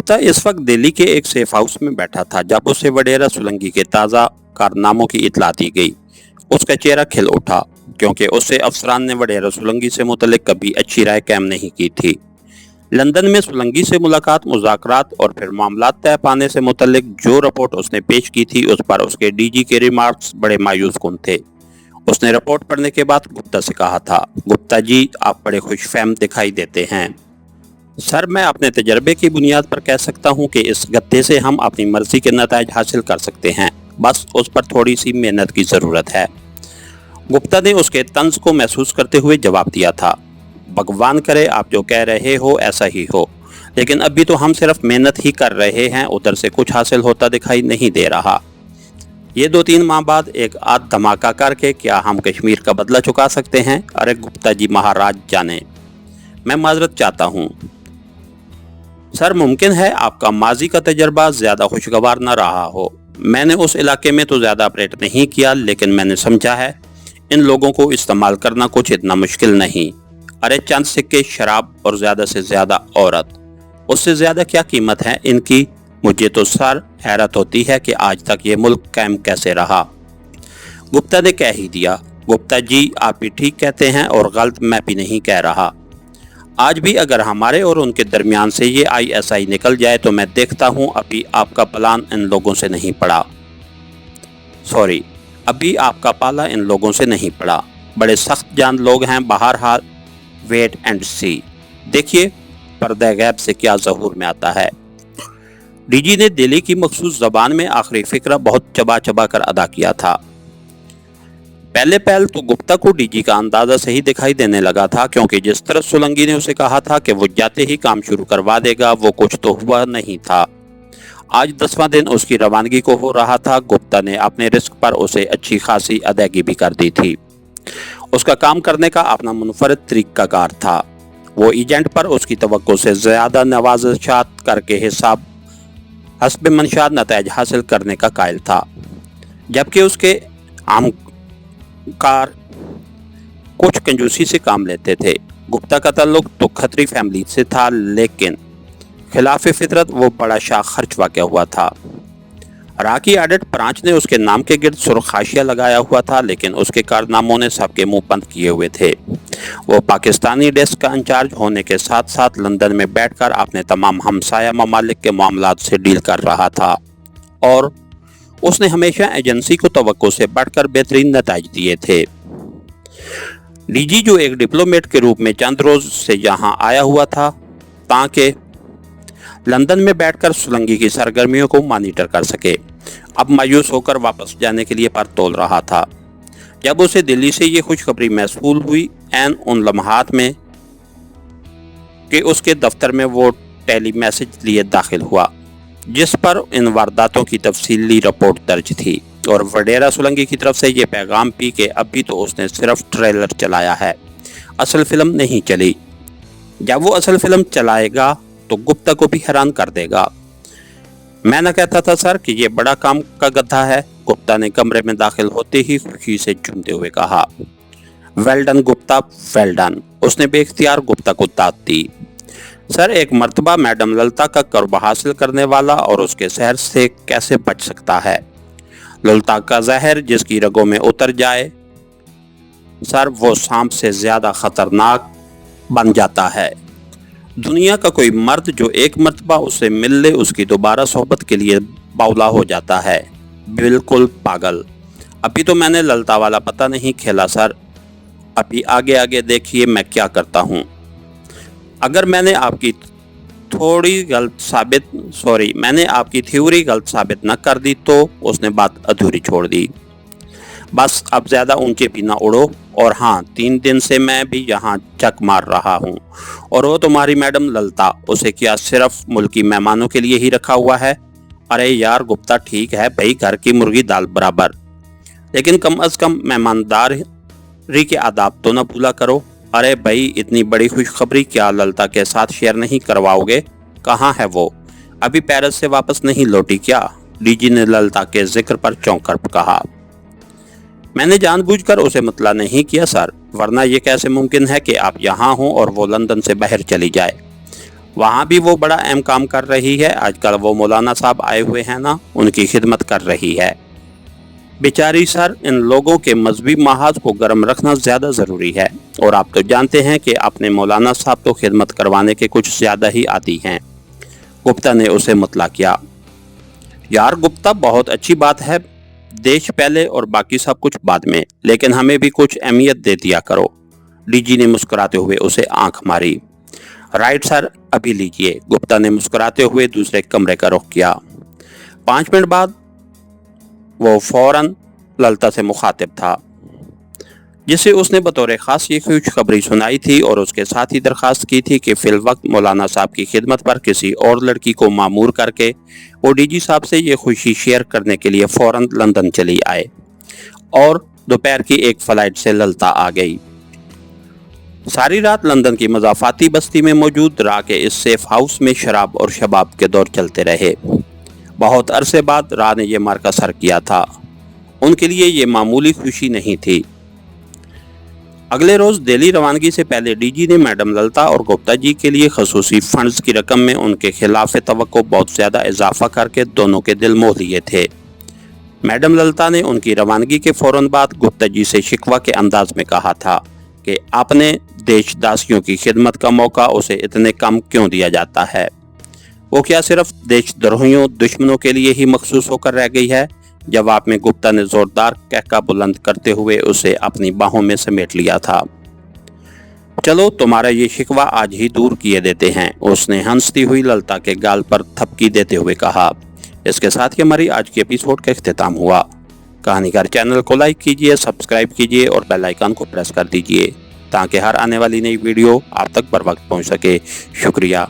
गुप्ता इस वक्त दिल्ली के एक सेफ हाउस में बैठा था जब उसे वडेरा सोलंकी के ताज़ा कारनामों की इत्तला दी गई। उसका चेहरा खिल उठा क्योंकि उससे अफसरान ने वडेरा सोलंकी से मुतल्लिक कभी अच्छी राय कायम नहीं की थी। लंदन में सोलंकी से मुलाकात, मुज़ाकरात और फिर मामला तय पाने से मुतल्लिक जो रिपोर्ट उसने पेश की थी उस पर उसके डीजी के रिमार्क्स बड़े मायूस कुन थे। उसने रिपोर्ट पढ़ने के बाद गुप्ता से कहा था, गुप्ता जी, आप बड़े खुशफहम दिखाई देते हैं। सर, मैं अपने तजर्बे की बुनियाद पर कह सकता हूं कि इस गत्ते से हम अपनी मर्जी के नताइज हासिल कर सकते हैं, बस उस पर थोड़ी सी मेहनत की ज़रूरत है। गुप्ता ने उसके तंज को महसूस करते हुए जवाब दिया था, भगवान करे आप जो कह रहे हो ऐसा ही हो, लेकिन अभी तो हम सिर्फ मेहनत ही कर रहे हैं, उधर से कुछ हासिल होता दिखाई नहीं दे रहा। ये 2-3 माह बाद एक आध धमाका करके क्या हम कश्मीर का बदला चुका सकते हैं? अरे गुप्ता जी महाराज जाने, मैं माजरत चाहता हूँ। सर, मुमकिन है आपका माजी का तजर्बा ज़्यादा खुशगवार न रहा हो। मैंने उस इलाके में तो ज़्यादा ऑपरेट नहीं किया, लेकिन मैंने समझा है इन लोगों को इस्तेमाल करना कुछ इतना मुश्किल नहीं। अरे चंद सिक्के, शराब और ज़्यादा से ज़्यादा औरत, उससे ज़्यादा क्या कीमत है इनकी? मुझे तो सर हैरत होती है कि आज तक ये मुल्क कायम कैसे रहा। गुप्ता ने कह ही दिया, गुप्ता जी आप भी ठीक कहते हैं और गलत मैं भी नहीं कह रहा। आज भी अगर हमारे और उनके दरमियान से ये ISI निकल जाए तो मैं देखता हूँ अभी आपका प्लान इन लोगों से नहीं पड़ा। सॉरी, अभी आपका पाला इन लोगों से नहीं पड़ा। बड़े सख्त जान लोग हैं, बहरहाल वेट एंड सी। देखिए पर्दा गैब से क्या ज़हूर में आता है। डीजी ने दिल्ली की मखसूस ज़बान में आखिरी फिक्रा बहुत चबा चबा कर अदा किया था। पहले पहल तो गुप्ता को डीजी का अंदाजा सही दिखाई देने लगा था, क्योंकि जिस तरह सोलंकी ने उसे कहा था कि वो जाते ही काम शुरू करवा देगा, वो कुछ तो हुआ नहीं था। आज 10वां दिन उसकी रवानगी को हो रहा था। गुप्ता ने अपने रिस्क पर उसे अच्छी खासी अदायगी भी कर दी थी। उसका काम करने का अपना मुनफरद तरीक़ाकार था। वो एजेंट पर उसकी तवक्को से ज़्यादा नवाज़शात करके हिसाब हस्ब मंशात नताइज हासिल करने का कायल था, जबकि उसके आम कार कुछ कंजूसी से काम लेते थे। गुप्ता का ताल्लुक तो खतरी फैमिली से था, लेकिन खिलाफ फितरत वो बड़ा शाह खर्च वाक़या हुआ था। राकी ऑडिट ब्रांच ने उसके नाम के गिर्द सुर्ख हाशिया लगाया हुआ था, लेकिन उसके कारनामों ने सबके मुंह बंद किए हुए थे। वो पाकिस्तानी डेस्क का इंचार्ज होने के साथ साथ लंदन में बैठकर अपने तमाम हमसाया ममालिक के मामलात से डील कर रहा था, और उसने हमेशा एजेंसी को तवक्को से बढ़कर बेहतरीन नताइज दिए थे। डीजी जो एक डिप्लोमेट के रूप में चंद रोज से यहाँ आया हुआ था ताकि लंदन में बैठकर सोलंकी की सरगर्मियों को मॉनिटर कर सके, अब मायूस होकर वापस जाने के लिए पर तोल रहा था। जब उसे दिल्ली से ये खुशखबरी मैसूल हुई, ऐन उन लम्हात में कि उसके दफ्तर में वो टेली मैसेज लिए दाखिल हुआ जिस पर इन वारदातों की तफसीली रिपोर्ट दर्ज थी, और वडेरा सोलंकी की तरफ से ये पैगाम भी कि अभी तो उसने सिर्फ ट्रेलर चलाया है, असल फिल्म नहीं चली। जब वो असल फिल्म चलाएगा तो गुप्ता को भी हैरान कर देगा। मैं न कहता था सर कि ये बड़ा काम का गधा है, गुप्ता ने कमरे में दाखिल होते ही खुशी से झूमते हुए कहा। Well done Gupta, well done, उसने बेख्तियार गुप्ता को दाद दी। सर, एक मर्तबा मैडम ललिता का कर्ब हासिल करने वाला और उसके शहर से कैसे बच सकता है? ललिता का जहर जिसकी रगों में उतर जाए सर, वो सांप से ज्यादा खतरनाक बन जाता है। दुनिया का कोई मर्द जो एक मर्तबा उससे मिल ले उसकी दोबारा सोहबत के लिए बावला हो जाता है, बिल्कुल पागल। अभी तो मैंने ललिता वाला पता नहीं खेला सर, अभी आगे आगे देखिए मैं क्या करता हूँ। अगर मैंने आपकी थ्योरी गलत साबित न कर दी तो उसने बात अधूरी छोड़ दी। बस अब ज़्यादा ऊंचे भी ना उड़ो, और हाँ, 3 दिन से मैं भी यहाँ चक मार रहा हूँ, और वो तुम्हारी मैडम ललिता, उसे क्या सिर्फ मुल्की मेहमानों के लिए ही रखा हुआ है? अरे यार गुप्ता, ठीक है भाई, घर की मुर्गी दाल बराबर, लेकिन कम अज़ कम मेहमानदारी के आदाब तो न भूला करो। अरे भाई, इतनी बड़ी खुशखबरी क्या ललिता के साथ शेयर नहीं करवाओगे? कहाँ है वो? अभी पेरिस से वापस नहीं लौटी क्या? डीजी ने ललिता के जिक्र पर चौंक कर कहा। मैंने जानबूझकर उसे मतला नहीं किया सर, वरना ये कैसे मुमकिन है कि आप यहाँ हों और वो लंदन से बाहर चली जाए? वहाँ भी वो बड़ा अहम काम कर रही है। आजकल वो मौलाना साहब आए हुए हैं ना, उनकी खिदमत कर रही है। बेचारी सर, इन लोगों के मजहबी महाज को गर्म रखना ज़्यादा ज़रूरी है, और आप तो जानते हैं कि अपने मौलाना साहब तो खिदमत करवाने के कुछ ज़्यादा ही आदी हैं। गुप्ता ने उसे मुतला किया। यार गुप्ता, बहुत अच्छी बात है, देश पहले और बाकी सब कुछ बाद में, लेकिन हमें भी कुछ अहमियत दे दिया करो। डीजी ने मुस्कुराते हुए उसे आंख मारी। राइट सर, अभी लीजिए। गुप्ता ने मुस्कुराते हुए दूसरे कमरे का रुख किया। 5 मिनट बाद वो फौरन ललता से मुखातिब था, जिसे उसने बतौर खास ये खुशखबरी सुनाई थी और उसके साथ ही दरखास्त की थी कि फिल वक्त मौलाना साहब की खिदमत पर किसी और लड़की को मामूर करके वो डीजी साहब से ये खुशी शेयर करने के लिए फौरन लंदन चली आए। और दोपहर की एक फ्लाइट से ललता आ गई। सारी रात लंदन की मजाफाती बस्ती में मौजूद रा के इस सेफ हाउस में शराब और शबाब के दौर चलते रहे। बहुत अरसे बाद रा ने यह मार्का सर किया था। उनके लिए ये मामूली खुशी नहीं थी। अगले रोज दिल्ली रवानगी से पहले डीजी ने मैडम ललता और गुप्ता जी के लिए खसूसी फंड्स की रकम में उनके खिलाफ तवक्को बहुत ज्यादा इजाफा करके दोनों के दिल मोह लिए थे। मैडम ललता ने उनकी रवानगी के फौरन बाद गुप्ता जी से शिकवा के अंदाज में कहा था कि आपने देशदासियों की खिदमत का मौका उसे इतने कम क्यों दिया जाता है? वो क्या सिर्फ देशद्रोहियों दुश्मनों के लिए ही मखसूस होकर रह गई है? जवाब में गुप्ता ने जोरदार कहका बुलंद करते हुए उसे अपनी बाहों में समेट लिया था। चलो, तुम्हारा ये शिकवा आज ही दूर किए देते हैं, उसने हंसती हुई ललता के गाल पर थपकी देते हुए कहा। इसके साथ ही हमारी आज की एपिसोड का इख्तिताम हुआ। कहानीकार चैनल को लाइक कीजिए, सब्सक्राइब कीजिए और बेल आइकन को प्रेस कर दीजिए ताकि हर आने वाली नई वीडियो आप तक बर वक्त पहुंच सके। शुक्रिया।